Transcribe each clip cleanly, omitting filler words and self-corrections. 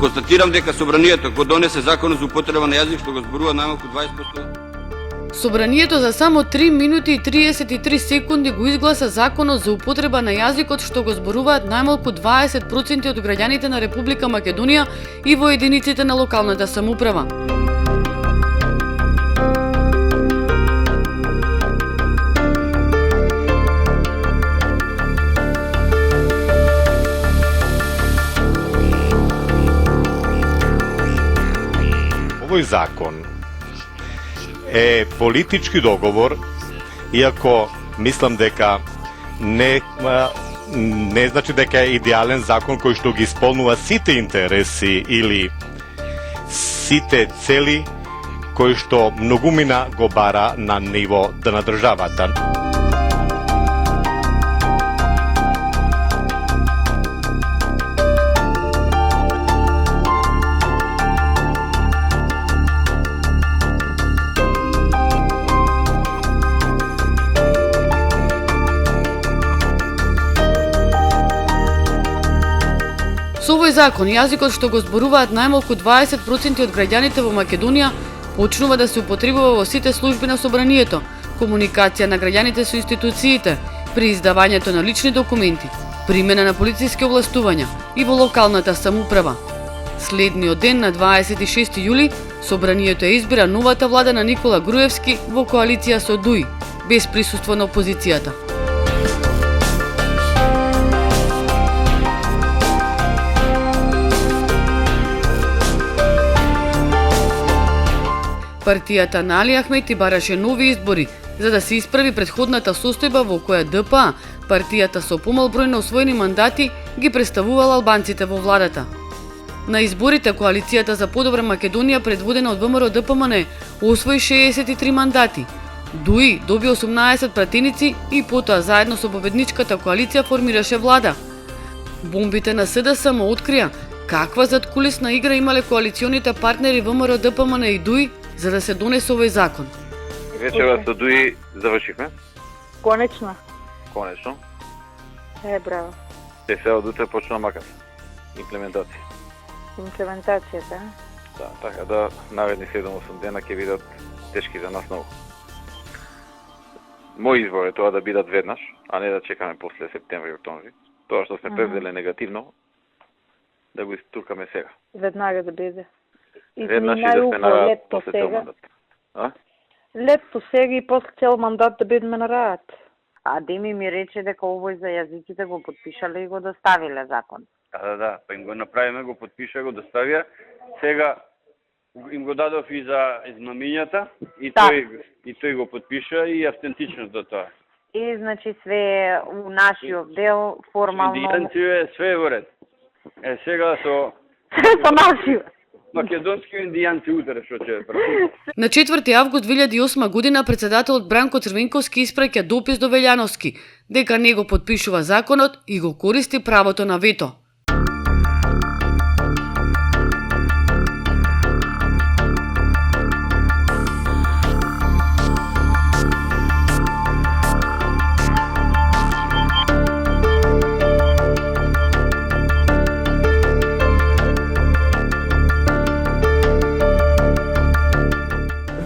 Констатирам дека Собранието го донесе законот за употреба на јазик што го зборува најмалку 20%. Собранието за само 3 минути и 33 секунди го изгласа законот за употреба на јазикот што го зборуваат најмалку 20% од граѓаните на Република Македонија и во единиците на локалната самоуправа. Овој закон е политички договор, иако мислам дека не значи дека е идеален закон кој што ги исполнува сите интереси или сите цели кои што многумина го бара на ниво на државата. Со овој закон, јазикот што го зборуваат најмалку 20% од граѓаните во Македонија почнува да се употребува во сите служби на Собранието, комуникација на граѓаните со институциите, при издавањето на лични документи, примена на полициски овластувања и во локалната самоуправа. Следниот ден на 26 јули, Собранието избира новата влада на Никола Груевски во коалиција со ДУИ, без присуство на опозицијата. Партијата на Али Ахмети бараше нови избори, за да се исправи претходната состојба во која ДПА, партијата со помал број на освоени мандати, ги представувала албанците во владата. На изборите коалицијата за подобра Македонија, предводена од ВМРО ДПМН, освои 63 мандати. ДУИ доби 18 пратеници и потоа заедно со победничката коалиција формираше влада. Бомбите на СДСМ открија каква задкулисна игра имале коалиционите партнери ВМРО ДПМН и ДУИ за да се донесе овој закон. Вечера со ДУИ завршивме? Конечно. Конечно. Браво. Се од утре почна макар. Имплементација. Имплементацијата. Да, така да наредни 7-8 дена ќе бидат тешки за нас многу. Мој избор е тоа да бидат веднаш, а не да чекаме после септември-октомври. Тоа што сме превзеле негативно, да го истуркаме сега. Веднага да биде. Веднаш и да сме на после цел мандат. Летто сега и после цел мандат да бидеме на раат. А Деми ми рече дека овој за јазиците го подпишале и го доставиле закон. Да, па им го направиме, го подпиша, го доставија. Сега им го дадов и за измамињата и тој го подпиша и автентичното тоа. И значи све у нашиот дел формално. Индијанци е све во ред. Сега со нашиот македонски индијанци утре што ќе прави. На 4 август 2008 година председателот Бранко Црвенковски испраќа допис до Велјановски дека не го подпишува законот и го користи правото на вето.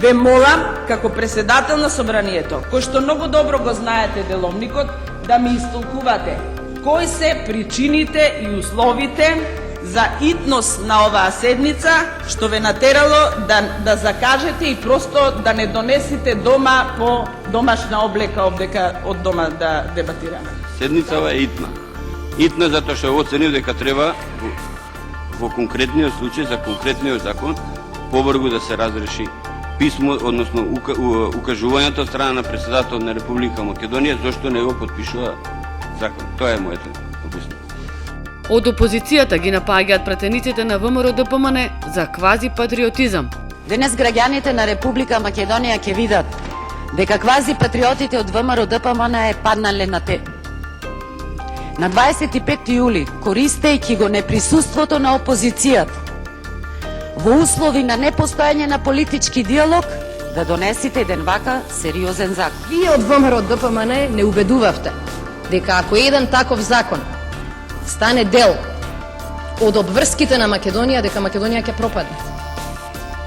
Ве молам, како председател на Собранието, кој што многу добро го знаете деловникот, да ми истолкувате кои се причините и условите за итност на оваа седница, што ве натерало да закажете и просто да не донесите дома по домашна облека од дома да дебатираме. Седницава е итна. Итна затоа што оценив дека треба во конкретниот случај за конкретниот закон побрзо да се разреши писмо, односно укажувањето од страна на председателот на Република Македонија зошто не го подпишува закон. Тоа е моето објаснение. Од опозицијата ги напаѓаат пратениците на ВМРО ДПМН за квази патриотизам. Денес граѓаните на Република Македонија ќе видат дека квази патриотите од ВМРО ДПМН е паднале На 25 јули, користејќи го неприсуството на опозицијата, во услови на непостојање на политички диалог, да донесите еден вака сериозен закон. Вие од ВМРО ДПМН не убедувавте дека ако еден таков закон стане дел од обврските на Македонија, дека Македонија ќе пропадне.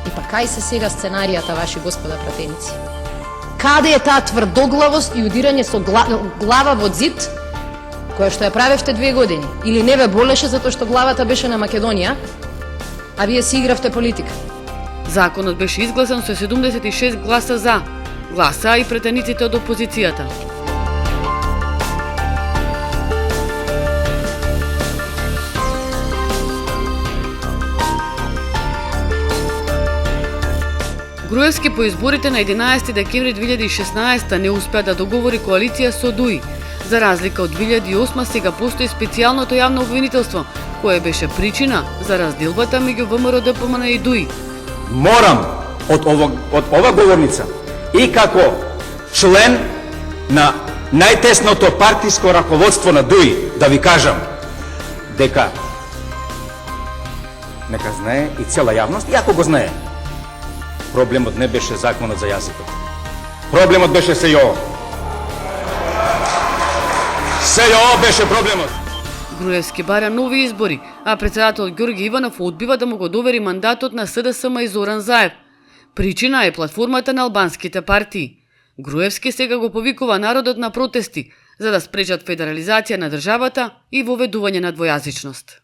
И па кај се сега сценаријата, ваши господа пратеници? Каде е таа тврдоглавост и удирање со глава во зид, која што ја правевте 2 години? Или не ве болеше затоа што главата беше на Македонија, а вие си игравте политика? Законот беше изгласан со 76 гласа за. Гласа и претениците од опозицијата. Груевски по изборите на 11 декември 2016 не успеа да договори коалиција со ДУИ. За разлика од 2008 сега постои специјалното јавно обвинителство, кое беше причина за разделбата меѓу ВМРО ДПМН и ДУИ. Морам од ова говорница и како член на најтесното партиско раководство на ДУИ да ви кажам дека нека знае и цела јавност, и ако го знае, проблемот не беше законот за јазикот. Проблемот беше СЈО. СЈО беше проблемот. Груевски бара нови избори, а председател Ѓорѓе Иванов одбива да му го довери мандатот на СДСМ и Зоран Заев. Причина е платформата на албанските партии. Груевски сега го повикува народот на протести, за да спречат федерализација на државата и воведување на двојазичност.